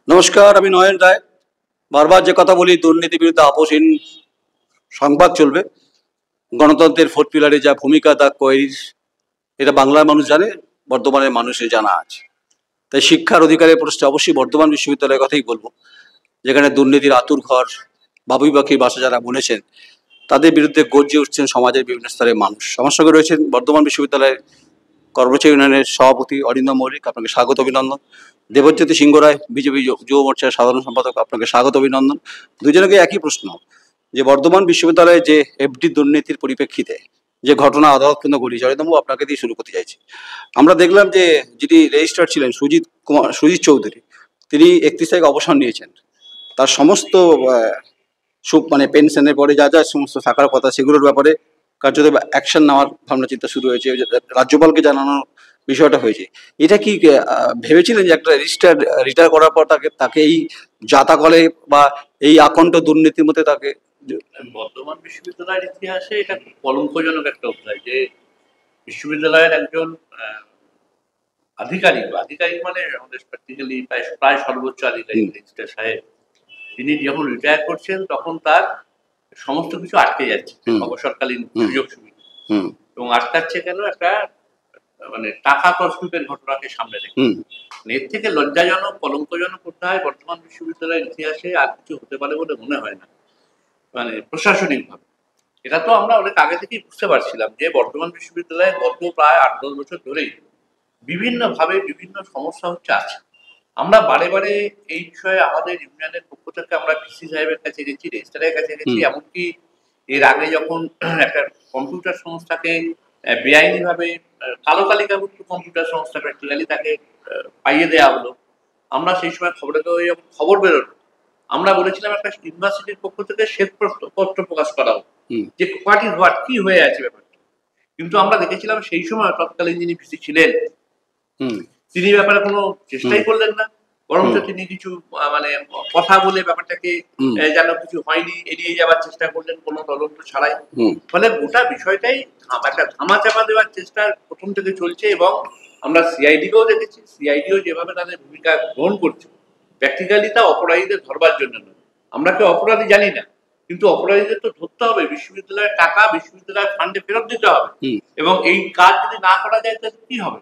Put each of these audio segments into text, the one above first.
নমস্কার, আমি নয়ন রায়। বারবার যে কথা বলি, দুর্নীতির বিরুদ্ধে আপোষহীন সংবাদ চলবে। গণতন্ত্রের ফোর্থ পিলারে যা ভূমিকা তা কোয়েরির, এটা বাংলার মানুষ জানে, বর্ধমানের মানুষের জানা আছে। তাই শিক্ষার অধিকারের প্রশ্নে অবশ্যই বর্ধমান বিশ্ববিদ্যালয়ের কথাই বলবো, যেখানে দুর্নীতির আতুর ঘর, বাবুই পাখির বাসা যারা বলেছেন, তাদের বিরুদ্ধে গর্জে উঠছেন সমাজের বিভিন্ন স্তরের মানুষ। আমার সঙ্গে রয়েছেন বর্ধমান বিশ্ববিদ্যালয়ের কর্মচারী ইউনিয়নের সভাপতি অরিন্দম মল্লিক, আপনাকে স্বাগত অভিনন্দন। দেবজ্যোতি সিংহ রায়, বিজেপি যুব মোর্চার সাধারণ সম্পাদক, আপনাকে স্বাগত অভিনন্দন। দুজনকে একই প্রশ্ন, যে বর্ধমান বিশ্ববিদ্যালয়ে যে এফডি দুর্নীতির পরিপ্রেক্ষিতে যে ঘটনা আদালত পর্যন্ত ঘটিয়েছে, অরিন্দমবাবু আপনাকে দিয়ে শুরু করতে চাইছি। আমরা দেখলাম যে যিনি রেজিস্ট্রার ছিলেন সুজিত চৌধুরী, তিনি 31 তারিখ অবসর নিয়েছেন। তার সমস্ত মানে পেনশনের পরে যা যা সমস্ত থাকার কথা, সেগুলোর ব্যাপারে কার্যত অ্যাকশন নেওয়ার ভাবনা চিন্তা শুরু হয়েছে, রাজ্যপালকে জানানোর বিষয়টা হয়েছে। এটা কি ভেবেছিলেন যে একটা রিটায়ার করার পর তাকে এই জাতাকলে বা এই আকণ্ঠ দুর্নীতির মধ্যে তাকে? বর্ধমান বিশ্ববিদ্যালয়ের ইতিহাসে এটা খুব কলঙ্কজনক একটা অধ্যায় যে বিশ্ববিদ্যালয়ের একজন আধিকারিক মানে আমাদের প্র্যাকটিক্যালি প্রায় সর্বোচ্চ আধিকারিক রেজিস্ট্রার সাহেব, তিনি যখন রিটায়ার করছেন তখন তার সমস্ত কিছু আটকে যাচ্ছে অবসরকালীন সুযোগ সুবিধা। এবং আটকাচ্ছে কেন? একটা মানে টাকা তছরূপের ঘটনাকে সামনে রেখে। এর থেকে লজ্জাজনক, কলঙ্কজনক অধ্যায় বর্তমান বিশ্ববিদ্যালয়ের ইতিহাসে আর কিছু হতে পারে বলে মনে হয় না। মানে প্রশাসনিক ভাবে এটা তো আমরা অনেক আগে থেকেই বুঝতে পারছিলাম যে বর্ধমান বিশ্ববিদ্যালয়ে গত প্রায় 8-10 বছর ধরেই বিভিন্ন ভাবে বিভিন্ন সমস্যা আছে। আমরা বারে বারে এই বিষয়ে আমাদের ইউনিয়নের পক্ষ থেকে আমরা ভিসি সাহেবের কাছে গেছি, রেজিস্ট্রারের কাছে গেছি। এমনকি এর আগে যখন একটা কম্পিউটার সংস্থাকে বেআইনি ভাবে কালো তালিকাভুক্ত কম্পিউটার সংস্থা প্র্যাকটিক্যালি তাকে পাইয়ে দেওয়া হলো, আমরা সেই সময় খবর বেরোলো, আমরা বলেছিলাম একটা ইউনিভার্সিটির পক্ষ থেকে শ্বেতপত্র প্রকাশ করা হোক যে হোয়াট কি হয়ে আছে ব্যাপারটা। কিন্তু আমরা দেখেছিলাম সেই সময় তৎকালীন যিনি ভিসি ছিলেন তিনি ব্যাপারে কোনো চেষ্টাই করলেন না, বরঞ্চ তিনি কিছু মানে কথা বলে ব্যাপারটাকে যেন কিছু হয়নি এড়িয়ে যাওয়ার চেষ্টা করলেন, কোনো তদন্ত ছাড়াই। ফলে গোটা বিষয়টাই একটা ধামাচাপা দেওয়ার চেষ্টা প্রথম থেকে চলছে। এবং আমরা সিআইডিকেও দেখেছি, সিআইডিও যেভাবে তাদের ভূমিকা গ্রহণ করছে, প্র্যাকটিক্যালি তা অপরাধীদের ধরবার জন্য নয়। আমরা কেউ অপরাধী জানি না, কিন্তু অপরাধীদের তো ধরতে হবে, বিশ্ববিদ্যালয়ের টাকা বিশ্ববিদ্যালয়ের ফান্ডে ফেরত দিতে হবে। এবং এই কাজ যদি না করা যায় তাহলে কি হবে?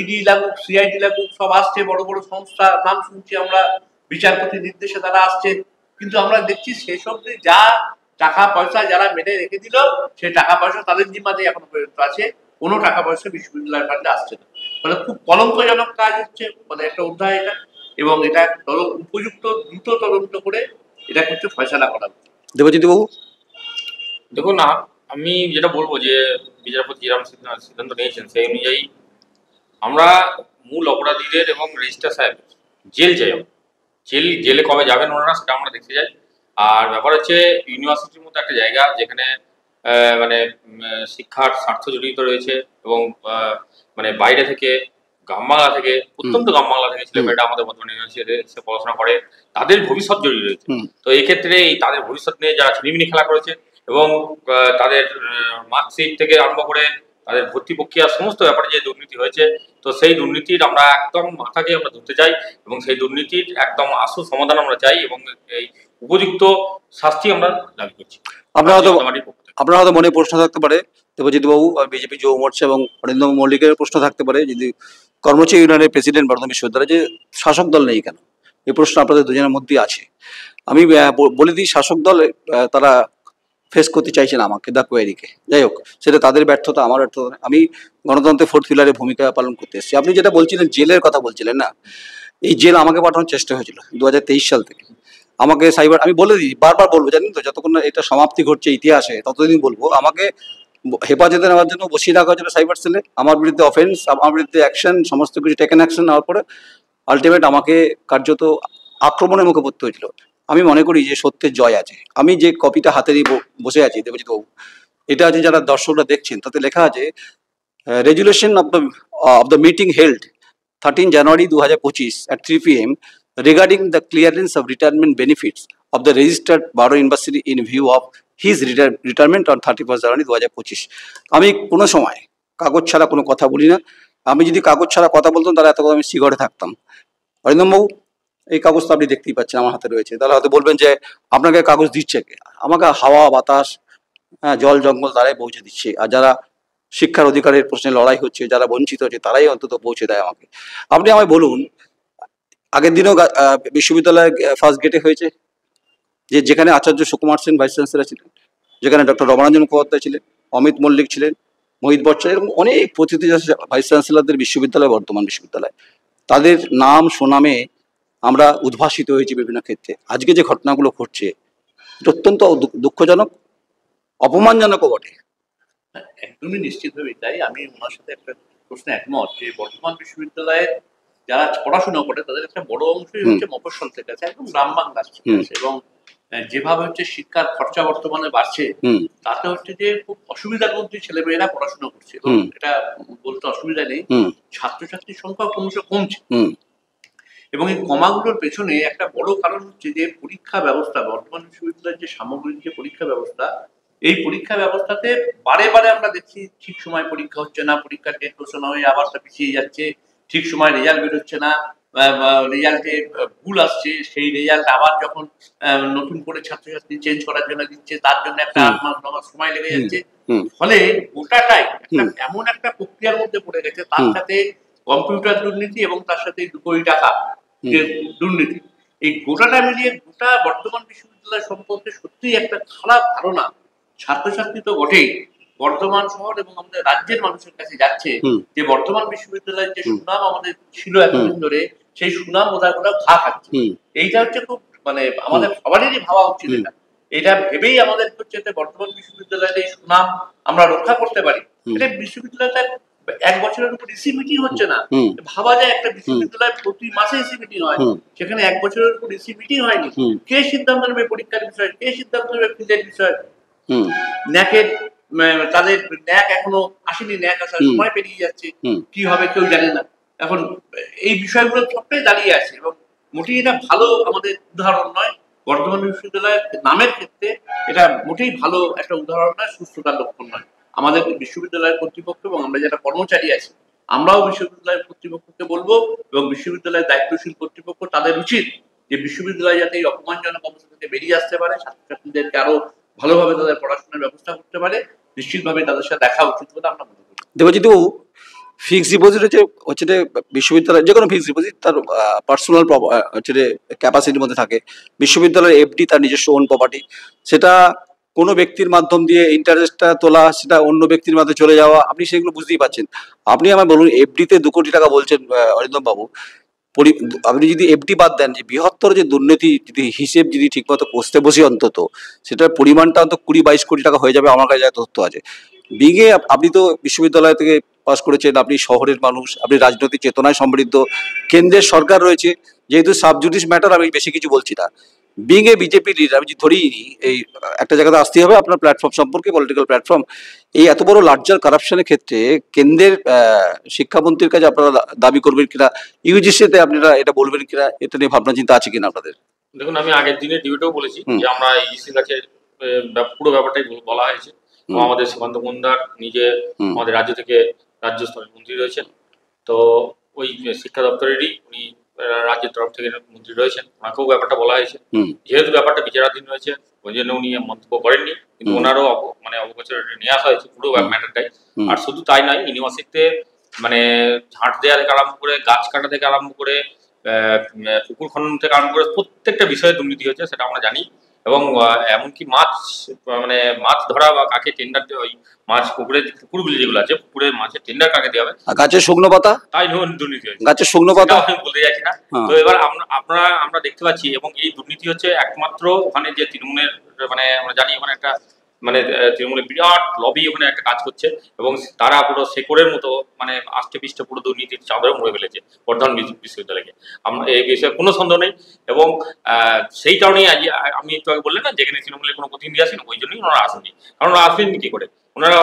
ইডি লাগুক, সিআইডি লাগুক, সব আসছে, বড় বড় সংস্থা নাম শুনছি আমরা, বিচারপতি নির্দেশে তারা আসছে, কিন্তু আমরা দেখছি সেসব যা টাকা পয়সা যারা মেরে রেখে দিল, সেই টাকা পয়সা তাদের জিম্মাতেই এখনো পর্যন্ত আছে, কোনো টাকা পয়সা বিশ্ববিদ্যালয়ের ফান্ডে আসছে না। ফলে খুব কলঙ্কজনক কাজ হচ্ছে, মানে একটা অধ্যায় এটা। এবং এটা উপযুক্ত দ্রুত তদন্ত করে এটা কিছু ফয়সালা করা উচিত। দেবজিৎ বাবু, দেখুন না, আমি যেটা বলবো যে বিচারপতি যেরকম সিদ্ধান্ত নিয়েছেন সেই অনুযায়ী আমরা মূল অপরাধীদের এবং রেজিস্ট্রার সাহেব জেল চাই। জেলে কবে যাবেন ওনারা সেটা আমরা দেখতে যাই। আর ব্যাপার হচ্ছে ইউনিভার্সিটির মতো একটা জায়গা যেখানে মানে শিক্ষার স্বার্থ জড়িত রয়েছে এবং মানে বাইরে থেকে গ্রামবাংলা থেকে, অত্যন্ত গ্রামবাংলা থেকে ছেলেমেয়েরা আমাদের বর্তমান ইউনিভার্সিটিতে এসে পড়াশোনা করে, তাদের ভবিষ্যৎ জড়িয়ে রয়েছে। তো এই ক্ষেত্রে তাদের ভবিষ্যৎ নিয়ে যারা ছিনিমিনি খেলা করেছে এবং তাদের মার্কশিট থেকে আরম্ভ করে তাদের ভর্তি প্রক্রিয়ার সমস্ত ব্যাপারে যে দুর্নীতি হয়েছে, তো সেই দুর্নীতির আমরা একদম মাথাকে আমরা ধরতে চাই এবং সেই দুর্নীতির একদম আসল সমাধান আমরা চাই এবং এই উপযুক্ত শাস্তি আমরা দাবি করছি। আপনার হয়তো মনে প্রশ্ন থাকতে পারে দেবজিৎ বাবু, বিজেপি যুব মোর্চা এবং অরিন্দম মল্লিকের প্রশ্ন থাকতে পারে, যদি কর্মচারী ইউনিয়নের প্রেসিডেন্ট বর্ধমান বিশ্ববিদ্যালয়, যে শাসক দল নেই কেন? এই প্রশ্ন আপনাদের দুজনের মধ্যেই আছে। আমি বলে দিই, শাসক দল তারা ফেস করতে চাইছেন আমাকে, দ্য কোয়েরিকে। যাই হোক, সেটা তাদের ব্যর্থতা, আমার ব্যর্থতা। আমি গণতন্ত্রের ফোর্থ পিলারে ভূমিকা পালন করতে এসেছি। আপনি যেটা বলছিলেন, জেলের কথা বলছিলেন না, এই জেল আমাকে পাঠানোর চেষ্টা হয়েছিল 2023 সাল থেকে। আমাকে সাইবার, আমি বলে দিই, বারবার বলবো, জানেন তো, যতক্ষণ না এটা সমাপ্তি ঘটছে ইতিহাসে ততদিন বলবো, আমাকে হেফাজতে নেওয়ার জন্য বসিয়ে রাখা হয়েছিল সাইবার সেলে। আমার বিরুদ্ধে অফেন্স, আমার বিরুদ্ধে অ্যাকশন, সমস্ত কিছু টেকেন অ্যাকশন নেওয়ার পরে আলটিমেট আমাকে কার্যত আক্রমণের মুখে পড়তে হয়েছিল। আমি মনে করি যে সত্যের জয় আছে। আমি যে কপিটা হাতে নিয়ে বসে আছি দেবজিৎ বাবু, এটা আছে, যারা দর্শকরা দেখছেন, তাতে লেখা আছে resolution of the meeting held 13 January 2025 at 3 PM regarding the clearance of retirement benefits of the registered Baro University in view of his retirement on 31st January 2025। আমি কোনো সময় কাগজ ছাড়া কোনো কথা বলি না। আমি যদি কাগজ ছাড়া কথা বলতাম তাহলে এত কথা আমি সিগরে থাকতাম। অরিন্দম বাবু, এই কাগজ তো আপনি দেখতেই পাচ্ছেন আমার হাতে রয়েছে। তাহলে হয়তো বলবেন যে আপনাকে কাগজ দিচ্ছে কে? আমাকে হাওয়া বাতাস, হ্যাঁ, জল জঙ্গল তারাই পৌঁছে দিচ্ছে। আর যারা শিক্ষার অধিকারের প্রশ্নে লড়াই হচ্ছে, যারা বঞ্চিত হচ্ছে, তারাই অন্তত পৌঁছে দেয় আমাকে। আপনি আমায় বলুন, আগের দিনও বিশ্ববিদ্যালয়ের ফার্স্ট গেটে হয়েছে, যেখানে আচার্য সুকুমার সেন ভাইস চ্যান্সেলর ছিলেন, যেখানে ডক্টর রমানন্দন মুখোপাধ্যায় ছিলেন, অমিত মল্লিক ছিলেন, মোহিত ভট্টাচার্য, এরকম অনেক প্রতিনিধি ভাইস চ্যান্সেলরদের বিশ্ববিদ্যালয়, বর্তমান বিশ্ববিদ্যালয়, তাদের নাম সুনামে আমরা উদ্ভাসিত হয়েছি বিভিন্ন ক্ষেত্রে। আজকে যে ঘটনাগুলো ঘটছে এটা অত্যন্ত দুঃখজনক, অপমানজনকও বটে। একদমই নিশ্চিতভাবে তাই। আমি ওনার সাথে একটা প্রশ্নে একমত যে বর্তমান বিশ্ববিদ্যালয়ে যারা পড়াশোনা করে তাদের একটা বড় অংশই হচ্ছে মফস্বল থেকে আছে, একদম গ্রাম বাংলার থেকে আছে। এবং যেভাবে হচ্ছে শিক্ষার খরচা বর্তমানে বাড়ছে, তাতে হচ্ছে যে খুব অসুবিধার মধ্যে ছেলেমেয়েরা পড়াশোনা করছে। এবং এটা বলতে অসুবিধা নেই, ছাত্রছাত্রীর সংখ্যা ক্রমশ কমছে। এবং এই কমাগুলোর পেছনে একটা বড় কারণ হচ্ছে যে পরীক্ষা ব্যবস্থা, বর্তমান বিশ্ববিদ্যালয়ের যে সামগ্রিক যে পরীক্ষা ব্যবস্থা, এই পরীক্ষা ব্যবস্থাতে বারে বারে আমরা দেখছি ঠিক সময় পরীক্ষা হচ্ছে না, পরীক্ষার ডেট ঘোষণা হয়ে আবার তা পিছিয়ে যাচ্ছে, ঠিক সময় রেজাল্ট বেরোচ্ছে না, রেজাল্টে ভুল আসছে, সেই রেজাল্ট আবার যখন নতুন করে ছাত্রছাত্রী চেঞ্জ করার জন্য দিচ্ছে তার জন্য একটা 8 মাস 9 মাস সময় লেগে যাচ্ছে। ফলে গোটাটাই এমন একটা প্রক্রিয়ার মধ্যে পড়ে গেছে, তার সাথে কম্পিউটার দুর্নীতি এবং তার সাথে 2 কোটি টাকা যে দুর্নীতি, এই গোটাটা মিলিয়ে গোটা বর্তমান বিশ্ববিদ্যালয় সম্পর্কে সত্যিই একটা খারাপ ধারণা ছাত্রছাত্রী তো বটেই, বর্ধমান শহর এবং আমাদের রাজ্যের মানুষের কাছে যাচ্ছে যে বর্তমান বিশ্ববিদ্যালয়ের যে সুনাম আমাদের ছিল এতদিন ধরে, সেই সুনাম ওরা ঘা খাচ্ছে। এইটা হচ্ছে খুব মানে আমাদের সবারই ভাবা উচিত। এটা ভেবেই আমাদের হচ্ছে বর্তমান বিশ্ববিদ্যালয়ের এই সুনাম আমরা রক্ষা করতে পারি। এটা বিশ্ববিদ্যালয়টা 1 বছরের উপর ইসি মিটিং হচ্ছে না। ভাবা যায় একটা বিশ্ববিদ্যালয় প্রতি মাসে ইসি মিটিং হয়, সেখানে 1 বছরের উপর ইসি মিটিং হয়নি। কে সিদ্ধান্ত নেবে পরীক্ষার বিষয়ে, কে সিদ্ধান্ত নেবে ফিজের বিষয়ে? ন্যাকের তাদের ন্যাক এখনো আসেনি, ন্যাক আসার সময় পেরিয়ে যাচ্ছে, কি হবে কেউ জানে না। এখন এই বিষয়গুলো সবটাই দাঁড়িয়ে আছে এবং মোটেই এটা ভালো আমাদের উদাহরণ নয়। বর্ধমান বিশ্ববিদ্যালয়ের নামের ক্ষেত্রে এটা মোটেই ভালো একটা উদাহরণ নয়, সুস্থতার লক্ষণ নয়। আমাদের বিশ্ববিদ্যালয়ের কর্তৃপক্ষ এবং আমরা যারা কর্মচারী আছি, আমরাও বিশ্ববিদ্যালয়ের কর্তৃপক্ষকে বলবো এবং বিশ্ববিদ্যালয়ের দায়িত্বশীল কর্তৃপক্ষ তাদের উচিত যে বিশ্ববিদ্যালয় যাতে এই অপমানজনক অবস্থা থেকে বেরিয়ে আসতে পারে, ছাত্রছাত্রীদেরকে আরো ভালোভাবে তাদের পড়াশোনার ব্যবস্থা করতে পারে, নিশ্চিতভাবে তাদের সাথে দেখা উচিত বলে আমরা মনে করি। দেবজিৎ বাবু, ফিক্সড ডিপোজিট হচ্ছে বিশ্ববিদ্যালয় যে কোনো ফিক্সড ডিপোজিট তার পার্সোনাল হচ্ছে ক্যাপাসিটির মধ্যে থাকে। বিশ্ববিদ্যালয়ের এফডি তার নিজস্ব ওন প্রপার্টি, সেটা কোনো ব্যক্তির মাধ্যম দিয়ে ইন্টারেস্টটা তোলা, সেটা অন্য ব্যক্তির মাধ্যমে চলে যাওয়া, আপনি সেগুলো বুঝতেই পারছেন। আপনি আমায় বলুন, এফডিতে 2 কোটি টাকা বলছেন অরিন্দম বাবু, আপনি যদি এফডি বাদ দেন, যে বৃহত্তর যে দুর্নীতি যদি হিসেব যদি ঠিকমতো কষতে বসি, অন্তত সেটার পরিমাণটা অন্তত 20-22 কোটি টাকা হয়ে যাবে, আমার কাছে যা তথ্য আছে। বিগে আপনি তো বিশ্ববিদ্যালয় থেকে পাস করেছেন, আপনি শহরের মানুষ, আপনি রাজনৈতিক চেতনায় সমৃদ্ধ, কেন্দ্রের সরকার রয়েছে, যেহেতু সাবজুডিস ম্যাটার আমি বেশি কিছু বলছি না। বিং এ বিজেপি লিডার, আমি ধরেই নি এই একটা জায়গাতে আসতে হবে আপনার প্ল্যাটফর্ম সম্পর্কে, পলিটিক্যাল প্ল্যাটফর্ম, এই এত বড় লার্জার কারাপশনের ক্ষেত্রে কেন্দ্রের শিক্ষামন্ত্রীর কাছে আপনারা দাবি করবেন কিনা, ইউজিসিতে আপনারা এটা বলবেন কিনা, এটা নিয়ে ভাবনা চিন্তা আছে কিনা আপনাদের? দেখুন, আমি আগের দিনে ডিবেটেও বলেছি যে আমরা ইউজিসির কাছে পুরো ব্যাপারটাই বলা হয়েছে। আমাদের সীমান্ত মন্দার নিজে আমাদের রাজ্য থেকে রাজ্য স্তরের মন্ত্রী রয়েছেন, তো ওই শিক্ষা দপ্তরেরই উনি রাজ্যের তরফ থেকে মন্ত্রী রয়েছেন, ওনাকেও ব্যাপারটা বলা হয়েছে। যেহেতু ব্যাপারটা বিচারাধীন রয়েছে, ওই জন্য উনি মন্তব্য করেননি, কিন্তু ওনারও মানে অবগোচরে নিয়ে আসা হয়েছে পুরো ম্যাটারটাই। আর শুধু তাই নয়, ইউনিভার্সিটিতে মানে ঝাঁট দেওয়া থেকে আরম্ভ করে, গাছ কাটা থেকে আরম্ভ করে, পুকুর খনন থেকে আরম্ভ করে প্রত্যেকটা বিষয়ে দুর্নীতি হচ্ছে, সেটা আমরা জানি। এবং এমনকি মাছ ধরা বা কাকে টেন্ডার, ওই মাছ পুকুরগুলি যেগুলো আছে, পুকুরের মাছের টেন্ডার কাকে দেওয়া হবে, গাছের শুকনো পাতা, তাই দুর্নীতি হয়েছে, গাছের শুকনো পাতা আমি বলতে যাচ্ছি না। তো এবার আমরা দেখতে পাচ্ছি, এবং এই দুর্নীতি হচ্ছে একমাত্র ওখানে যে তৃণমূলের, মানে আমরা জানি ওখানে একটা তৃণমূলের বিরাট লবি ওখানে একটা কাজ করছে, এবং তারা পুরো শেকড়ের মতো মানে আষ্টে পৃষ্ঠে পুরো দুর্নীতির চাদরে মুড়ে ফেলেছে বর্ধমান বিশ্ববিদ্যালয়কে। আমরা এই বিষয়ে কোনো সন্দেহ নেই, এবং সেই কারণেই আজ আমি একটু আগে বললেন না, যেখানে তৃণমূলের কোনো প্রতিনিধি আসেন, ওই জন্যই ওনারা আসেননি। কারণ ওরা আসবেন কি করে? ওনারা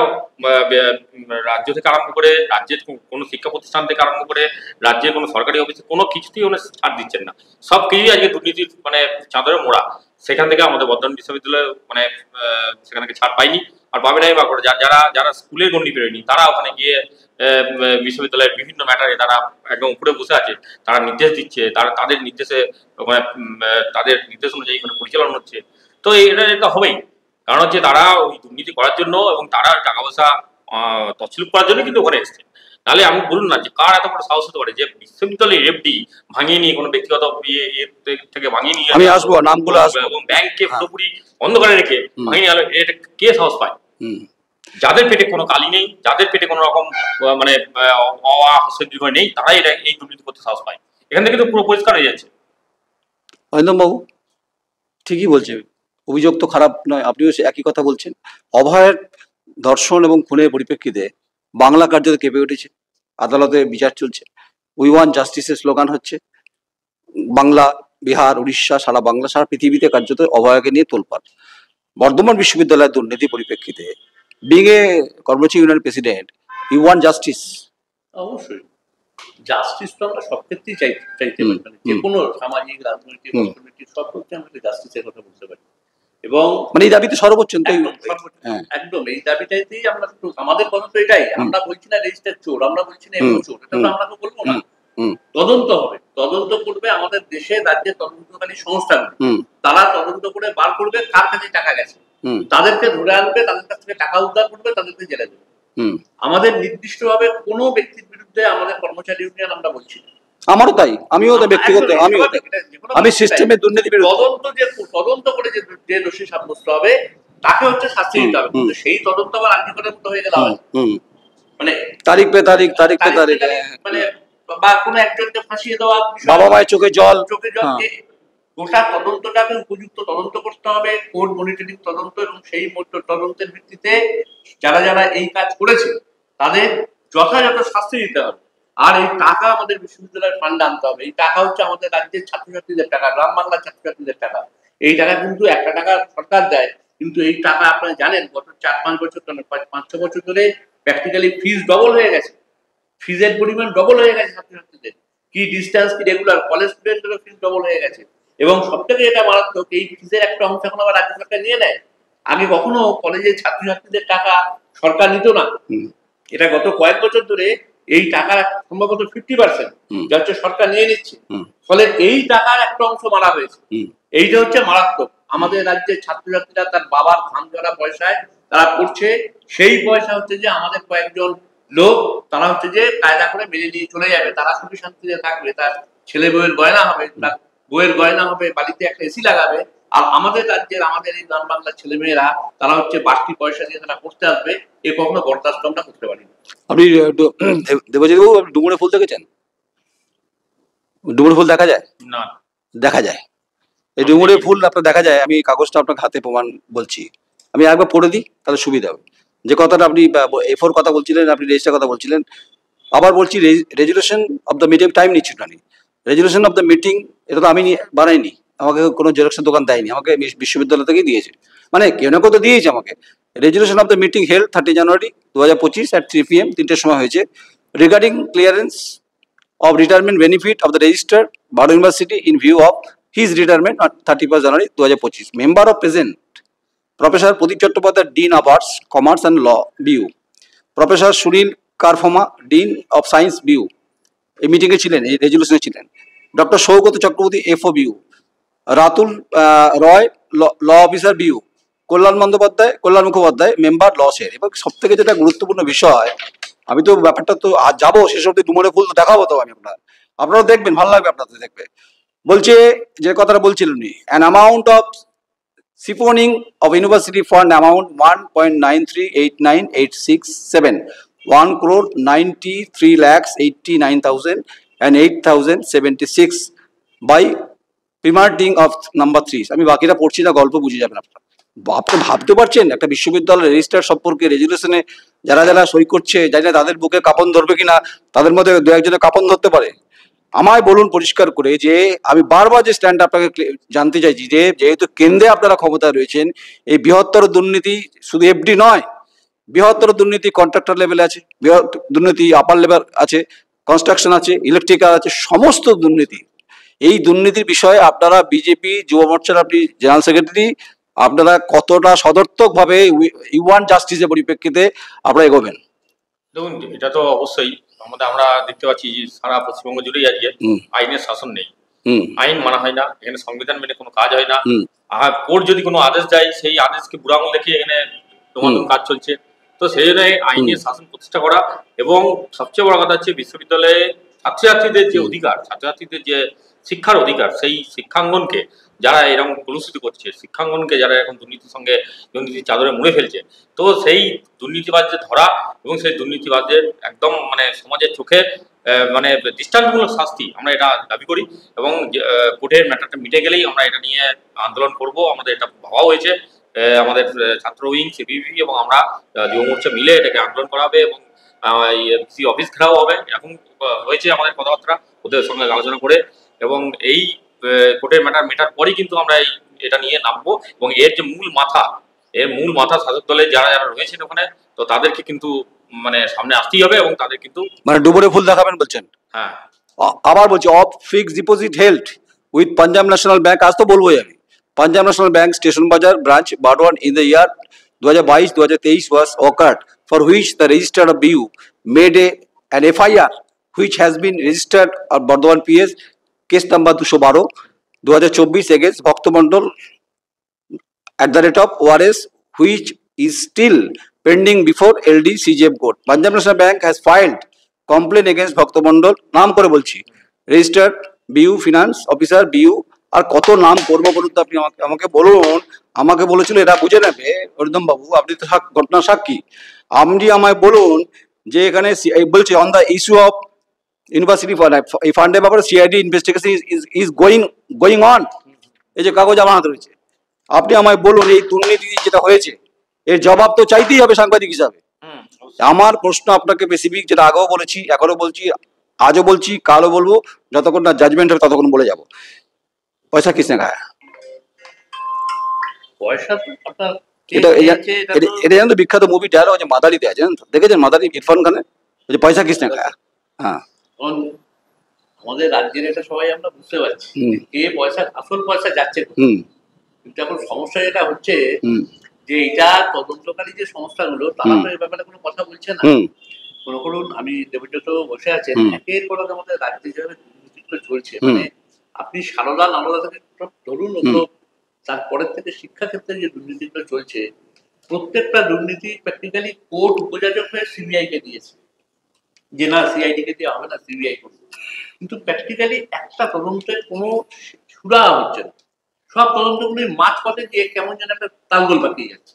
রাজ্য থেকে আরম্ভ করে, রাজ্যের কোনো শিক্ষা প্রতিষ্ঠান থেকে আরম্ভ করে, রাজ্যের কোনো সরকারি অফিসে কোনো কিছুতেই ওনারা ছাড় দিচ্ছেন না, সব কিছুই আজকে দুর্নীতির মানে চাদরে মোড়া। সেখান থেকে আমাদের বর্ধমান বিশ্ববিদ্যালয় মানে সেখান থেকে ছাড় পাইনি, আর পাবে নাই বা যারা যারা স্কুলের গণ্ডি পেরোয়নি তারা ওখানে গিয়ে বিশ্ববিদ্যালয়ের বিভিন্ন ম্যাটারে তারা একদম উপরে বসে আছে, তারা নির্দেশ দিচ্ছে, তাদের নির্দেশে মানে তাদের নির্দেশ অনুযায়ী পরিচালনা হচ্ছে। তো এটা হবেই, কারণ হচ্ছে তারা ওই দুর্নীতি করার জন্য এবং তারা টাকা পয়সা তছরূপ করার জন্য কিন্তু ওখানে এসছে। তাহলে আমি বলুন না যে কার এত বড় সাহস হতে পারে যে বিশ্ববিদ্যালয়ের এফডি ভাঙিয়ে নিয়ে কোনো ব্যক্তিগত থেকে ভাঙিয়ে নিয়ে আমি আসবো, নামগুলো আসবো, এবং ব্যাংককে পুরোপুরি অন্ধকারে রেখে ভাঙিয়ে নিয়ে এটা কে সাহস পায়? যাদের পেটে কোনো কালি নেই, যাদের পেটে কোনো রকম মানে দীর্ঘ নেই, তারাই এটা এই দুর্নীতি করতে সাহস পায়। এখান থেকে তো পুরো পরিষ্কার হয়ে যাচ্ছে। অরিন্দম বাবু ঠিকই বলছে, অভিযোগ তো খারাপ নয়, আপনিও একই কথা বলছেন। অভয়ের ধর্ষণ এবং খুনের পরিপ্রেক্ষিতে বাংলা কার্যত কেঁপে উঠেছে, আদালতে বিচার চলছে, উই ওয়ান্ট জাস্টিসের স্লোগান হচ্ছে। বাংলা, বিহার, উড়িষ্যা, সারা বাংলা, সারা পৃথিবীতে কার্যত অভয়কে নিয়ে তোলপাড়। বর্ধমান বিশ্ববিদ্যালয়ের দুর্নীতি পরিপ্রেক্ষিতে বিং এ কর্মচারী union president, you want justice? অবশ্যই জাস্টিস তো আমরা সব ক্ষেত্রেই চাইতে পারি, যে কোনো সামাজিক, রাজনৈতিক, অর্থনৈতিক সব ক্ষেত্রে আমরা জাস্টিসের কথা বলতে পারি। এবং মানে এই দাবিতে সর্বোচ্চ একদম এই দাবিটাইতেই আমরা, আমাদের কথা তো এটাই, আমরা বলছি না রেজিস্টার চোর, আমরা বলছি না এগুলো চোর, এটা তো আমরা তো বলবো না। তদন্ত হবে, তদন্ত করবে আমাদের দেশে রাজ্যের তদন্তকারী সংস্থাগুলো, তারা তদন্ত করে বার করবে কার কাছে টাকা গেছে, তাদেরকে ধরে আনবে, তাদের কাছ থেকে টাকা উদ্ধার করবে, তাদেরকে জেলে দেবে। আমাদের নির্দিষ্টভাবে কোনো ব্যক্তির বিরুদ্ধে আমাদের কর্মচারী ইউনিয়ন আমরা বলছি না। আমারও তাই, আমিও ব্যক্তিগত আমি সিস্টেমের দুর্নীতি তদন্ত করে যে দোষী সাব্যস্ত হবে তাকে হচ্ছে শাস্তি দিতে হবে, কিন্তু সেই তদন্ত আবার আর্টিকেলের মতো হয়ে গেল, মানে তারিখ পে তারিখ মানে বা কোনো একজনকে ফাঁসিয়ে দেওয়া, বাবা মায়ের চোখে জল। গোটা তদন্তটাকে উপযুক্ত তদন্ত করতে হবে, কোর্ট মনিটরিং তদন্ত, এবং সেই তদন্তের ভিত্তিতে যারা যারা এই কাজ করেছে তাদের যথাযথ শাস্তি দিতে হবে। আর এই টাকা আমাদের বিশ্ববিদ্যালয়ের ফান্ডে আনতে হবে। এই টাকা হচ্ছে আমাদের রাজ্যের ছাত্রছাত্রীদের টাকা, গ্রাম বাংলার ছাত্রছাত্রীদের টাকা। এই টাকা কিন্তু একটা টাকা সরকার দেয়, কিন্তু এই টাকা আপনারা জানেন গত 4-5 বছর, 5-6 বছর ধরে প্র্যাকটিক্যালি ফিজ ডবল হয়ে গেছে, ফিজের পরিমাণ ডবল হয়ে গেছে ছাত্রছাত্রীদের, কি ডিস্টেন্স কি রেগুলার কলেজ স্টুডেন্টদেরও ফিজ ডবল হয়ে গেছে। এবং সব থেকে এটা মারাত্মক, এই ফিজের একটা অংশ এখন আবার রাজ্য সরকার নিয়ে নেয়। আগে কখনো কলেজের ছাত্রছাত্রীদের টাকা সরকার নিত না, এটা গত কয়েক বছর ধরে এই টাকার সম্ভবত 50% যা হচ্ছে সরকার নিয়ে নিচ্ছে। ফলে এই টাকার একটা অংশ মারা হয়েছে, এইটা হচ্ছে মারাত্মক। আমাদের রাজ্যের ছাত্রছাত্রীরা তার বাবার ধান ধরা পয়সায় তারা পড়ছে, সেই পয়সা হচ্ছে যে আমাদের কয়েকজন লোক তারা হচ্ছে যে কায়দা করে মেনে নিয়ে চলে যাবে, তারা সুখী শান্তিতে থাকবে, তার ছেলে বউয়ের গয়না হবে, তার বউয়ের গয়না হবে, বাড়িতে একটা এসি লাগাবে। আর আমাদের রাজ্যের, আমাদের এই গ্রাম বাংলার ছেলে মেয়েরা তারা হচ্ছে বাড়তি পয়সা দিয়ে তারা করতে আসবে, এ কখনো বরদাস্ত আমরা করতে পারি না। আপনি দেবজিৎ বাবু ডুমুরে ফুল দেখেছেন? ডুমুরে ফুল দেখা যায় না? দেখা যায়, এই ডুমুরে ফুল আপনার দেখা যায়। আমি কাগজটা আপনার হাতে প্রমাণ বলছি, আমি একবার পড়ে দিই তাহলে সুবিধা হবে। যে কথাটা আপনি এফোর কথা বলছিলেন, আপনি রেজিস্টার কথা বলছিলেন, আবার বলছি resolution of the meeting, time নিচ্ছি না, রেজুলেশন অফ দ্য মিটিং, এটা তো আমি বানাইনি, আমাকে কোনো জেরক্সের দোকান দেয়নি, আমাকে বিশ্ববিদ্যালয় থেকেই দিয়েছে, মানে কেউ না কেউ তো দিয়েছে আমাকে। Resolution of the meeting held 30 January 2025 at 3 PM, 3টের সময় হয়েছে, regarding clearance of retirement benefit of the registered Baro University in view of his retirement on 31st January 2025. Member of present Professor Pradeep Chattopadhyay, Dean of Arts, Commerce and Law, BU. Professor Sunil Karfoma, Dean of Science, BU. এই মিটিংয়ে ছিলেন, এই রেজুলেশনে ছিলেন। Doctor Saugata Chakraborty, FO, BU. Ratul Roy, law officer, BU. Kalyan Mukhopadhyay, member, law share. এবং সব থেকে যেটা গুরুত্বপূর্ণ বিষয়, আমি তো ব্যাপারটা তো আজ যাবো, সেসব ডুমুরে ফুল তো দেখাবো, তো আমি আপনারাও দেখবেন, ভালো লাগবে আপনাদের দেখবে। বলছে যে কথাটা বলছিলেন উনি, an amount of siphoning of university fund amount 1.938967 1,93,89,000 and 8,076 by prematuring of number 3। আমি বাকিটা পড়ছি না, গল্প বুঝে যাবেন আপনারা। আপনি ভাবতে পারছেন একটা বিশ্ববিদ্যালয়ের রেজিস্টার সম্পর্কে রেজুলেশনে যারা যারা সই করছে, জানি না তাদের বুকে কাপন ধরবে কিনা, তাদের মধ্যে দু একজনের কাপন ধরতে পারে। আমায় বলুন পরিষ্কার করে, যে আমি বারবার যে স্ট্যান্ড আপনাকে জানতে চাইছি, যে যেহেতু কেন্দ্রে আপনারা ক্ষমতায় রয়েছেন, এই বৃহত্তর দুর্নীতি শুধু এফডি নয়, বৃহত্তর দুর্নীতি কন্ট্রাক্টর লেভেলে আছে, দুর্নীতি আপার লেভেল আছে, কনস্ট্রাকশন আছে, ইলেকট্রিক্যাল আছে, সমস্ত দুর্নীতি এই দুর্নীতির বিষয়ে আপনারা বিজেপি যুব মোর্চার আপনি জেনারেল সেক্রেটারি, আপনারা কতটা সদর্থক ভাবে ইউ ওয়ান্ট জাস্টিসের পরিপ্রেক্ষিতে আপনারা এগোবেন? দেখুন, এটা তো অবশ্যই আমরা দেখতে পাচ্ছি যে সারা পশ্চিমবঙ্গ জুড়েই আজকে আইনের শাসন নেই, আইন মানা হয় না, এখানে সংবিধান মেনে কোনো কাজ হয় না। আর কোর্ট যদি কোনো আদেশ দেয় সেই আদেশকে বুড়াঙ্গুল দেখিয়ে এখানে তোমাদের কাজ চলছে। তো সেই জন্য আইনের শাসন প্রতিষ্ঠা করা, এবং সবচেয়ে বড় কথা হচ্ছে বিশ্ববিদ্যালয়ে ছাত্রছাত্রীদের যে অধিকার, ছাত্রছাত্রীদের যে শিক্ষার অধিকার, সেই শিক্ষাঙ্গনকে যারা এরকম কলুষিত করছে, শিক্ষাঙ্গনকে যারা এখন দুর্নীতির সঙ্গে দুর্নীতির চাদরে মুড়ে ফেলছে, তো সেই দুর্নীতিবাজদের ধরা এবং সেই দুর্নীতিবাজদের একদম সমাজের চোখে দৃষ্টান্তমূলক শাস্তি আমরা এটা দাবি করি। এবং কোর্টের ম্যাটারটা মিটে গেলেই আমরা এটা নিয়ে আন্দোলন করব। আমাদের এটা ভাবা হয়েছে, আমাদের ছাত্র উইং, সিপিবি এবং আমরা যুব মোর্চা মিলে এটাকে আন্দোলন করা হবে এবং অফিস ঘেরাও হবে। এখন হয়েছে আমাদের কথাবার্তা ওদের সঙ্গে আলোচনা করে, এবং এই কোর্টের ম্যাটার মেটার পরেই কিন্তু আমরা এটা নিয়ে নামবো। এবং এর যে মূল মাথা শাসক দলে যারা যারা রয়েছেন ওখানে, তো তাদেরকে কিন্তু সামনে আসতেই হবে এবং তাদের কিন্তু ডুবরে ফুল দেখাবেন বলছেন। হ্যাঁ, আবার বলছি, of fixed deposit held with Punjab national bank, আজ তো বলবোই আমি, Punjab national bank station Bazar branch Burdwan in the year 2022-2023 was occurred, for which the registrar of BU made an FIR which has been registered at Bardhaman PS case number 212/2024 against Bhakta Mandal @ORS, which is still pending before LD CJF court. Punjab National Bank has filed complaint against Bhakta Mandal, নাম করে বলছি, registered BU finance officer BU। আর কত নাম করবো বলুন তো আপনি, আমাকে বলুন। আমাকে বলেছিল এরা বুঝে নেবে, হরিদম বাবু আপনি তো ঘটনা সাক্ষী। আপনি আমায় বলুন যে এখানে বলছে on the issue of university এই ফান্ডের ব্যাপারে CID investigation is going on, এই যে কাগজ আমার হাতে রয়েছে। আপনি আমায় বলুন এই দুর্নীতি যেটা হয়েছে এর জবাব তো চাইতেই হবে সাংবাদিক হিসাবে। আমার প্রশ্ন আপনাকে স্পেসিফিক, যেটা আগেও বলেছি, এখনো বলছি, আজও বলছি, কালও বলবো, যতক্ষণ না জাজমেন্ট হবে ততক্ষণ বলে যাব। পয়সা কিসনে খায়? পয়সা আপনার এটা জানেন তো বিখ্যাত মুভি ডায়লগ আছে মাদারিতে, আছে জানেন তো, দেখেছেন মাদারি ইরফান খানের, যে পয়সা কিসনে খায়। হ্যাঁ, আমাদের রাজ্যের এটা সবাই আমরা বুঝতে পারছি কে পয়সা, আসল পয়সা যাচ্ছে। কিন্তু এখন সমস্যা যেটা হচ্ছে যে এটা তদন্তকারী যে সংস্থাগুলো তারা তো এই ব্যাপারে কোনো কথা বলছে না। মনে করুন আমি দেবব্রত বসে আছেন, একের পর আমাদের রাজ্যে যেভাবে দুর্নীতিগুলো চলছে, আপনি সারদা নারদা থেকে ধরুন, তারপরের থেকে শিক্ষাক্ষেত্রে যে দুর্নীতিগুলো চলছে, প্রত্যেকটা দুর্নীতি প্র্যাকটিক্যালি কোর্ট উপযাচক হয়ে সিবিআই কে দিয়েছে, যে না সিআইডি কে দেওয়া হবে না, সিবিআই করবে। কিন্তু প্র্যাকটিক্যালি একটা তদন্তের কোনো সুরা হচ্ছে না, সব তদন্তগুলির মাঝপথে গিয়ে কেমন যেন একটা তালগোল পাকিয়ে যাচ্ছে।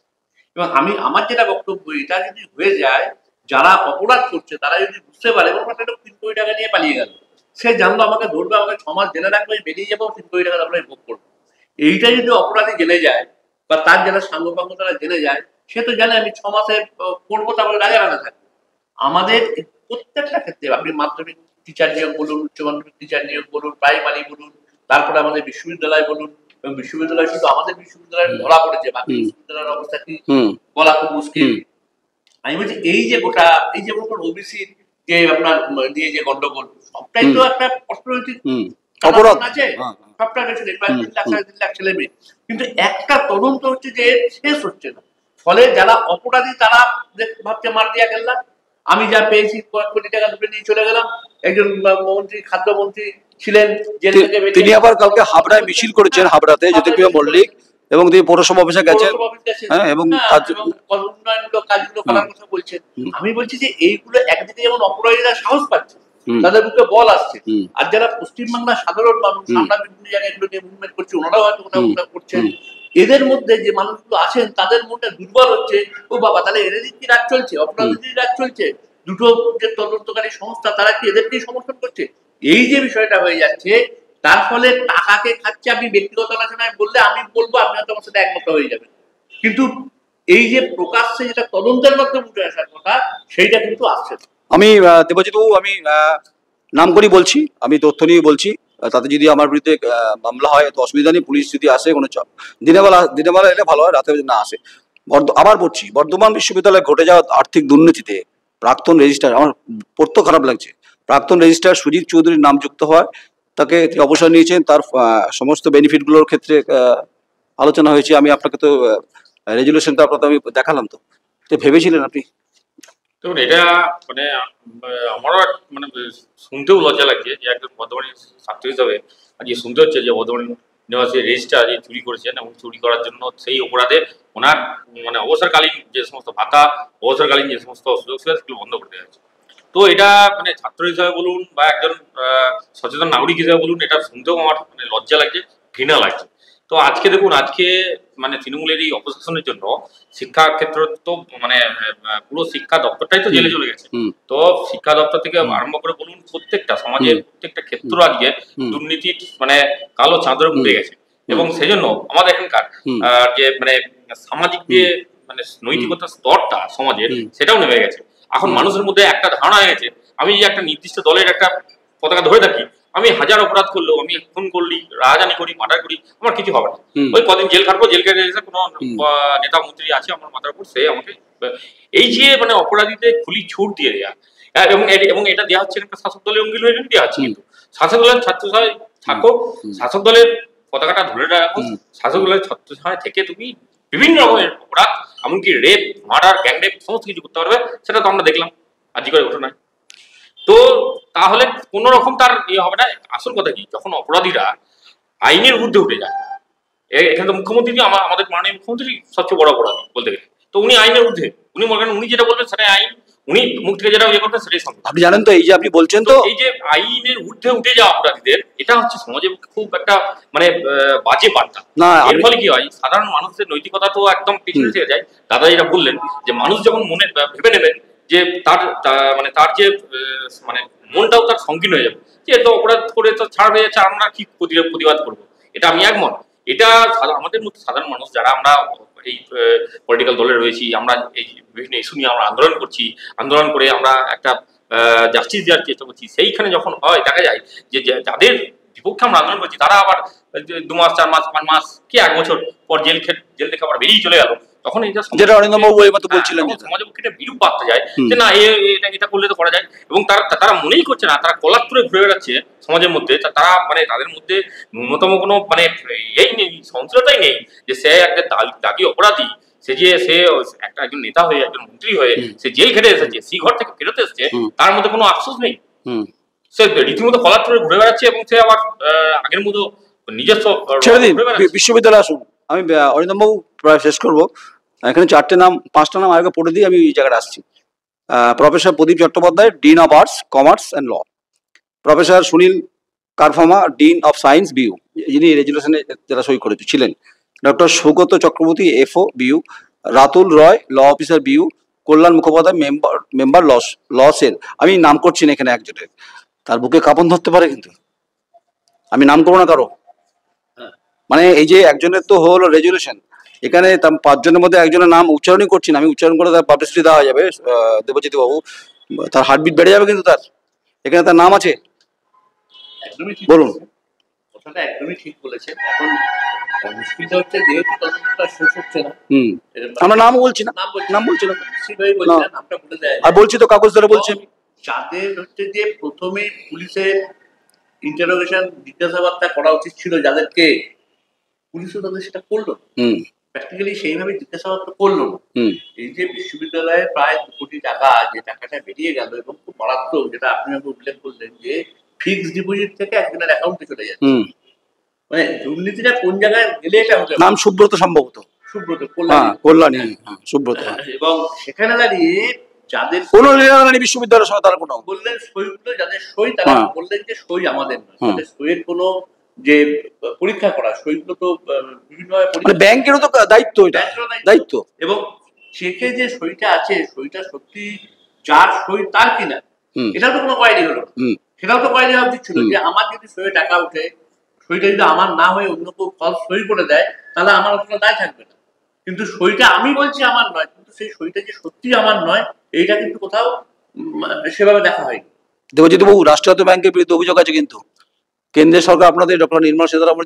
এবং আমার যেটা বক্তব্য, এটা যদি হয়ে যায়, যারা অপরাধ করছে তারা যদি বুঝতে পারে, এবং একটা 3 কোটি টাকা নিয়ে পালিয়ে গেল, সে জানলো আমাকে ধরবে, আমাকে 6 মাস জেলে রাখবে, বেরিয়ে যাবো, 3 কোটি টাকা আমরা ভোগ করবো। এইটা যদি অপরাধী জেনে যায় বা তার যারা সাঙ্গপাঙ্গ তারা জেনে যায়, সে তো জানে আমি 6 মাসে করবো, তারপরে রাজা রাজা থাকবে। আমাদের প্রত্যেকটা ক্ষেত্রে আপনি মাধ্যমিক টিচার নিয়োগ বলুন, উচ্চ মাধ্যমিক টিচার নিয়োগ বলুন, প্রাইমারি বলুন, তারপরে আমাদের বিশ্ববিদ্যালয় বলুন, এবং বিশ্ববিদ্যালয় শুধু আমাদের বিশ্ববিদ্যালয় ধরা পড়েছে, বাকি বিশ্ববিদ্যালয়ের অবস্থা কি বলা খুব মুশকিল। আমি বলছি এই যে গোটা এই যে ওবিসি যে আপনার দিয়ে যে গন্ডগোল, সবটাই তো একটা অর্থনৈতিক অপরাধ আছে, সবটা গেছে প্রায় 3 লাখ 3.5 লাখ ছেলে মেয়ে, কিন্তু একটা তদন্ত হচ্ছে যে শেষ হচ্ছে না। ফলে যারা অপরাধী তারা ভাবছে মার দিয়া গেলাম, আমি যা পেয়েছি কয়েক কোটি টাকা তুলে নিয়ে চলে গেলাম। একজন মন্ত্রী, খাদ্যমন্ত্রী ছিলেন, তিনি আবার কালকে হাবড়ায় মিছিল করেছেন, হাবড়াতে জ্যোতিপ্রিয় মল্লিক, এবং তিনি পৌরসভা অফিসে গেছেন, হ্যাঁ, এবং উন্নয়নমূলক কাজগুলো করার কথা বলছেন। আমি বলছি যে এইগুলো একদিকে যেমন অপরাধীরা সাহস পাচ্ছে, তাদের বুকে বল আসছে, আর যারা পশ্চিমবাংলার সাধারণ মানুষ, আমরা বিভিন্ন জায়গায় এগুলো নিয়ে মুভমেন্ট করছি, ওনারাও হয়তো কোথাও করছেন, এদের মধ্যে যে মানুষগুলো আছেন তাদের মনটা দুর্বল হচ্ছে। ও বাবা, তাহলে এদের কি রাজ চলছে, অপরাধীদের রাজ চলছে, দুটো যে তদন্তকারী সংস্থা তারা কি এদেরকেই সমর্থন করছে? এই যে বিষয়টা হয়ে যাচ্ছে, তার ফলে টাকাকে খাচ্ছে। আপনি ব্যক্তিগত আলোচনায় বললে আমি বলবো, আপনি হয়তো আমার সাথে একমত হয়ে যাবেন, কিন্তু এই যে প্রকাশ্যে যেটা তদন্তের মাধ্যমে উঠে আসার কথা, সেইটা কিন্তু আসছে। আমি দেবজিৎ বাবু, আমি নাম করেই বলছি, আমি তথ্য নিয়ে বলছি, তাতে যদি আমার বিরুদ্ধে মামলা হয় তো অসুবিধা নেই, পুলিশ যদি আসে কোনো চাপ, দিনের বেলা এলে ভালো হয়, রাতে না আসে। আবার বলছি, বর্ধমান বিশ্ববিদ্যালয়ে ঘটে যাওয়া আর্থিক দুর্নীতিতে প্রাক্তন রেজিস্ট্রার, আমার পড়তে খারাপ লাগছে, প্রাক্তন রেজিস্ট্রার সুজিত চৌধুরীর নাম যুক্ত হয় তাকে তিনি অবসর নিয়েছেন, তার সমস্ত বেনিফিটগুলোর ক্ষেত্রে আলোচনা হয়েছে। আমি আপনাকে তো রেজুলেশনটা আপনাকে আমি দেখালাম, তো ভেবেছিলেন আপনি? দেখুন, এটা মানে আমারও মানে শুনতেও লজ্জা লাগছে যে একজন বর্ধমানের ছাত্র হিসাবে আজকে শুনতে হচ্ছে যে বর্ধমান ইউনিভার্সিটির রেজিস্ট্রার যে চুরি করেছেন এবং চুরি করার জন্য সেই অপরাধে ওনার মানে অবসরকালীন যে সমস্ত ভাতা, অবসরকালীন যে সমস্ত সুযোগ ছিল সেগুলো বন্ধ করতে যাচ্ছে। তো এটা মানে ছাত্র হিসাবে বলুন বা একজন সচেতন নাগরিক হিসাবে বলুন, এটা শুনতেও আমার মানে লজ্জা লাগছে, ঘৃণা লাগছে। তো আজকে দেখুন, আজকে মানে তৃণমূলের এই অপশাসনের জন্য শিক্ষা ক্ষেত্র তো মানে পুরো শিক্ষা দপ্তরটাই তো জেলে চলে গেছে। তো শিক্ষা দপ্তর থেকে আরম্ভ করে বলুন প্রত্যেকটা সমাজের প্রত্যেকটা ক্ষেত্র আজকে দুর্নীতির মানে কালো চাঁদরে মুড়ে গেছে। এবং সেজন্য আমাদের এখানকার যে মানে সামাজিক যে মানে নৈতিকতার স্তরটা সমাজের, সেটাও নেমে গেছে। এখন মানুষের মধ্যে একটা ধারণা হয়ে গেছে, আমি যে একটা নির্দিষ্ট দলের একটা পতাকা ধরে থাকি, আমি হাজার অপরাধ করলেও, আমি খুন করলি, রাজধানী করি, মার্ডার করি, আমার কিছু হবে না। ওই কদিন জেল খাটবো, জেল কেটে এসে কোনো নেতা মন্ত্রী আছে আমার মাথার উপর, সে আমাকে এই যে মানে অপরাধীদের খুলি ছুট দিয়ে দেওয়া, এবং এটা দেওয়া হচ্ছে একটা শাসক দলের অঙ্গীল হয়ে দেওয়া হচ্ছে। কিন্তু শাসক দলের ছাত্রসভায় থাকো, শাসক দলের পতাকাটা ধরে রাখো, শাসক দলের ছাত্রসভায় থেকে তুমি বিভিন্ন রকমের অপরাধ, এমনকি রেপ, মার্ডার, গ্যাং রেপ সমস্ত কিছু করতে পারবে। সেটা তো আমরা দেখলাম আজকের ঘটনায়। তো তাহলে কোন রকম তার ইয়ে হবে না। আসল কথা কি, যখন অপরাধীরা আইনের ঊর্ধ্বে উঠে যায়, এখানে তো মুখ্যমন্ত্রী আমাদের মাননীয় মুখ্যমন্ত্রী সবচেয়ে বড় অপরাধী বলতে গেলে, তো উনি আইনের ঊর্ধ্বে, উনি মনে করেন উনি যেটা বলবেন সেটাই আইন, উনি মুখ থেকে যেটা ইয়ে করবেন সেটাই সম্ভব। আপনি জানেন তো, এই যে আপনি বলছেন, তো এই যে আইনের ঊর্ধ্বে উঠে যাওয়া অপরাধীদের, এটা হচ্ছে সমাজে খুব একটা মানে বাজে বার্তা। না, এর ফলে কি হয়, সাধারণ মানুষের নৈতিকতা তো একদম পিছনে থেকে যায়। দাদা যেটা বললেন যে মানুষ যখন মনে ভেবে নেবেন যে তার মানে তার যে মানে মনটাও তার সংকীর্ণ হয়ে যাবে, যে এত অপরাধ করে তো ছাড় হয়ে যাচ্ছে, আমরা কি প্রতিবাদ করবো। এটা আমি একমত। এটা আমাদের মধ্যে সাধারণ মানুষ যারা আমরা এই পলিটিক্যাল দলে রয়েছি, আমরা এই বিভিন্ন ইস্যু নিয়ে আমরা আন্দোলন করছি, আন্দোলন করে আমরা একটা জাস্টিস দেওয়ার চেষ্টা করছি, সেইখানে যখন হয় দেখা যায় যে যাদের বিপক্ষে আমরা আন্দোলন করছি তারা আবার 2 মাস 4 মাস 5 মাস কি 1 বছর পর জেল থেকে আবার বেরিয়ে চলে গেল। তখন এটা যেটা অরিন্দমবাবু এইমাত্র বলছিলেন, সমাজের পক্ষে এটা বিরূপ বার্তা যায় যে না, এটা করলে তো করা যায়। এবং তারা মনেই করছে না, তারা কলার তুলে ঘুরে বেড়াচ্ছে সমাজের মধ্যে। তারা মানে তাদের মধ্যে ন্যূনতম কোনো মানে এই নেই, সহনশীলতাই নেই যে সে একটা দাগি অপরাধী, সে একজন নেতা হয়ে, একজন মন্ত্রী হয়ে সে জেল খেটে এসেছে, সেই ঘর থেকে ফেরত এসেছে, তার মধ্যে কোনো আফসোস নেই। সে রীতিমতো কলার তুলে ঘুরে বেড়াচ্ছে এবং সে আবার আগের মতো নিজস্ব বিশ্ববিদ্যালয় আসুন। আমি অরিন্দমবাবু প্রায় শেষ করবো। এখানে 5টা নাম আগে পড়ে দিয়ে আমি এই জায়গাটা আসছি। Professor Pradip Chattopadhyay, dean of arts, commerce and law. Professor Sunil কারফামা, ডিন অফ সায়েন্স, বিইউ, যিনি রেজুলেশনে যারা সই করেছিলেন। Doctor Saugata Chakraborty, FO, BU. Ratul Roy, law officer, BU. Kalyan Mukhopadhyay, member law cell. আমি নাম করছি না এখানে একজনের, তার বুকে কাঁপন ধরতে পারে, কিন্তু আমি নাম করবো না কারো। মানে এই যে একজনের তো হলো রেজুলেশন, এখানে 5 জনের মধ্যে একজনের নাম উচ্চারণই করছি না আমি, উচ্চারণ করে তার পাবলিসিটি দেওয়া যাবে দেবজিৎ বাবু, তার হার্টবিট বেড়ে যাবে, কিন্তু তার এখানে তার নাম আছে। বলুন। কথাটা একদমই ঠিক বলেছেন। এখন মুশকিলটা হচ্ছে যেহেতু তদন্তটা শেষ হচ্ছে না, আমরা নাম বলছি না, নাম বলছি না, নামটা বলে দেয় আর বলছি তো কাগজ ধরে বলছি আমি। যাদের হচ্ছে যে প্রথমে পুলিশের ইন্টারোগেশন জিজ্ঞাসাবাদটা করা উচিত ছিল, যাদেরকে পুলিশও তাদের সেটা করলো, প্র্যাকটিক্যালি সেইভাবে জিজ্ঞাসাবাদটা করলো না। এই যে বিশ্ববিদ্যালয়ে প্রায় 2 কোটি টাকা, যে টাকাটা বেরিয়ে গেল, এবং খুব মারাত্মক, যেটা আপনি উল্লেখ করলেন যে ফিক্সড ডিপোজিট থেকে একজনের অ্যাকাউন্টে চলে যাচ্ছে। মানে দুর্নীতিটা কোন জায়গায় গেলে এটা হতে, নাম সুব্রত, সম্ভবত সুব্রত, কল্যাণী, সুব্রত। এবং সেখানে দাঁড়িয়ে যাদের বিশ্ববিদ্যালয় সহ তারা কোনো বললেন সইগুলো, যাদের সই, তারা বললেন যে সই আমাদের নয়, তাদের সইয়ের কোনো যে পরীক্ষা করা, সইগুলো তো বিভিন্নভাবে ব্যাংকেরও তো দায়িত্ব, এটা দায়িত্ব। এবং চেকে যে সইটা আছে, সইটা সত্যি যার সই তার কিনা, এটাও তো কোনো কোয়ারি হলো, সেটাও তো কোয়ারি হওয়া উচিত ছিল যে আমার যদি সইয়ে টাকা উঠে, সইটা যদি আমার না হয়ে অন্য কেউ ফলস সই করে দেয়, তাহলে আমার অতটা দায় থাকবে না। কিন্তু সইটা আমি বলছি আমার নয়, কিন্তু সেই সইটা যে সত্যি আমার নয়, এইটা কিন্তু কোথাও সেভাবে দেখা হয়নি। দেবজিৎ বাবু, রাষ্ট্রায়ত্ত ব্যাংকের বিরুদ্ধে অভিযোগ আছে, কিন্তু কেন্দ্রের সরকার আপনাদের doctor Nirmala Sitharaman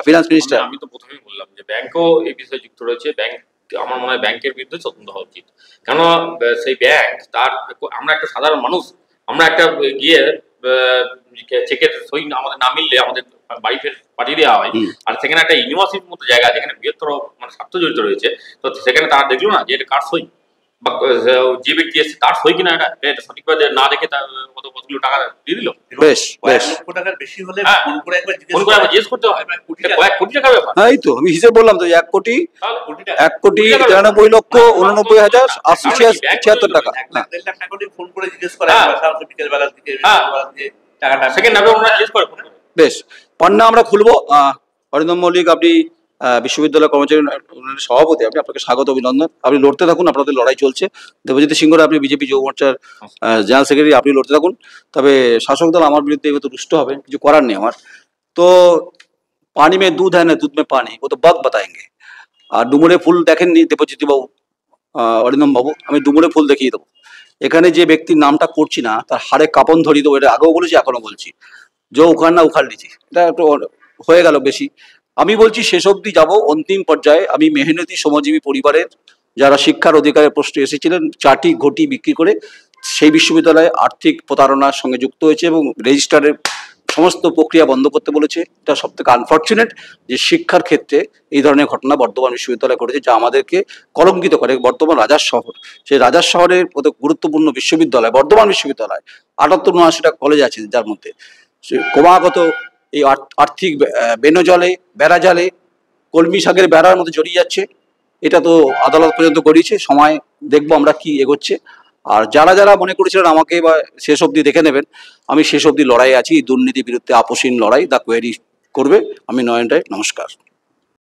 finance minister. আমি তো প্রথমেই বললাম যে ব্যাংকও এই বিষয়ে যুক্ত রয়েছে। ব্যাংক, আমার মনে হয় ব্যাংকের বিরুদ্ধে তদন্ত হওয়া উচিত। কেন সেই ব্যাংক, তার আমরা একটা সাধারণ মানুষ, আমরা একটা গিয়ে চেকের সই আমাদের না মিললে আমাদের বাড়িতে পাঠিয়ে দেওয়া হয়। আর সেখানে একটা ইউনিভার্সিটির মতো জায়গা যেখানে বৃহত্তর মানে স্বার্থ জড়িত রয়েছে, তো সেখানে তারা দেখলো না যে এটা কার সই বা যে ব্যক্তি এসেছে তার সই কিনা, এটা সঠিকভাবে না দেখে তার কতগুলো টাকা দিয়ে দিল। বেশ বেশ, লক্ষ টাকার বেশি হলে হ্যাঁ, ফোন করে একবার ফোন করে আবার জিজ্ঞেস করতে হয়, কয়েক কোটি টাকার ব্যাপার। হ্যাঁ এই তো আমি হিসেবে বললাম তো 1,93,93,876 টাকা। হ্যাঁ 1 লাখ টাকা করে ফোন করে জিজ্ঞেস করে একবার সারাদিন বিকেল বেলার দিকে টাকাটা সেকেন্ড নামে ওনারা জিজ্ঞেস করে। বেশ, পান্না আমরা খুলবো। অরিন্দম মল্লিক, আপনি বিশ্ববিদ্যালয় কর্মচারী ইউনিয়নের সভাপতি, আপনাকে স্বাগত, অভিনন্দন। আপনি লড়তে থাকুন, আপনাদের লড়াই চলছে। দেবজিৎ সিংহরা, আপনি বিজেপি যুব মোর্চার জেনারেল সেক্রেটারি, আপনি লড়তে থাকুন। তবে শাসক দল আমার বিরুদ্ধে এবার তো রুষ্ট হবে, কিছু করার নেই আমার। তো পানি মে দুধ হ্যাঁ না দুধ মে পানি, ও তো বক বাতায়েঙ্গে। আর ডুমুরে ফুল দেখেননি দেবজিৎ বাবু, অরিন্দম বাবু, আমি ডুমুরে ফুল দেখিয়ে দেবো। এখানে যে ব্যক্তির নামটা করছি না তার হাড়ে কাপন ধরিয়ে দেবো, এটা আগেও বলেছি এখনো বলছি। যে উখাড় না উখাড় লিচি, এটা একটু হয়ে গেল বেশি। আমি বলছি শেষ অবধি যাবো, অন্তিম পর্যায়ে। আমি মেহনতি শ্রমজীবী পরিবারের যারা শিক্ষার অধিকারের প্রশ্নে এসেছিলেন, চাটি ঘটি বিক্রি করে সেই বিশ্ববিদ্যালয়ে আর্থিক প্রতারণার সঙ্গে যুক্ত হয়েছে এবং রেজিস্ট্রারের সমস্ত প্রক্রিয়া বন্ধ করতে বলেছে। এটা সব থেকে আনফর্চুনেট যে শিক্ষার ক্ষেত্রে এই ধরনের ঘটনা বর্ধমান বিশ্ববিদ্যালয় ঘটেছে, যা আমাদেরকে কলঙ্কিত করে। বর্ধমান রাজার শহর, সেই রাজার শহরের মতো গুরুত্বপূর্ণ বিশ্ববিদ্যালয় বর্ধমান বিশ্ববিদ্যালয়, 78-79টা কলেজ আছে, যার মধ্যে ক্রমাগত এই আর্থিক বেনজলে বেড়াজালে কলমি শাকের বেড়ার মধ্যে জড়িয়ে যাচ্ছে। এটা তো আদালত পর্যন্ত গড়িয়েছে, সময় দেখবো আমরা কি এগোচ্ছে। আর যারা যারা মনে করেছিলেন আমাকে বা শেষ অবধি দেখে নেবেন, আমি শেষ অবধি লড়াই আছি। দুর্নীতি বিরুদ্ধে আপোষহীন লড়াই, দ্য কোয়েরি করবে। আমি নয়ন রায়, নমস্কার।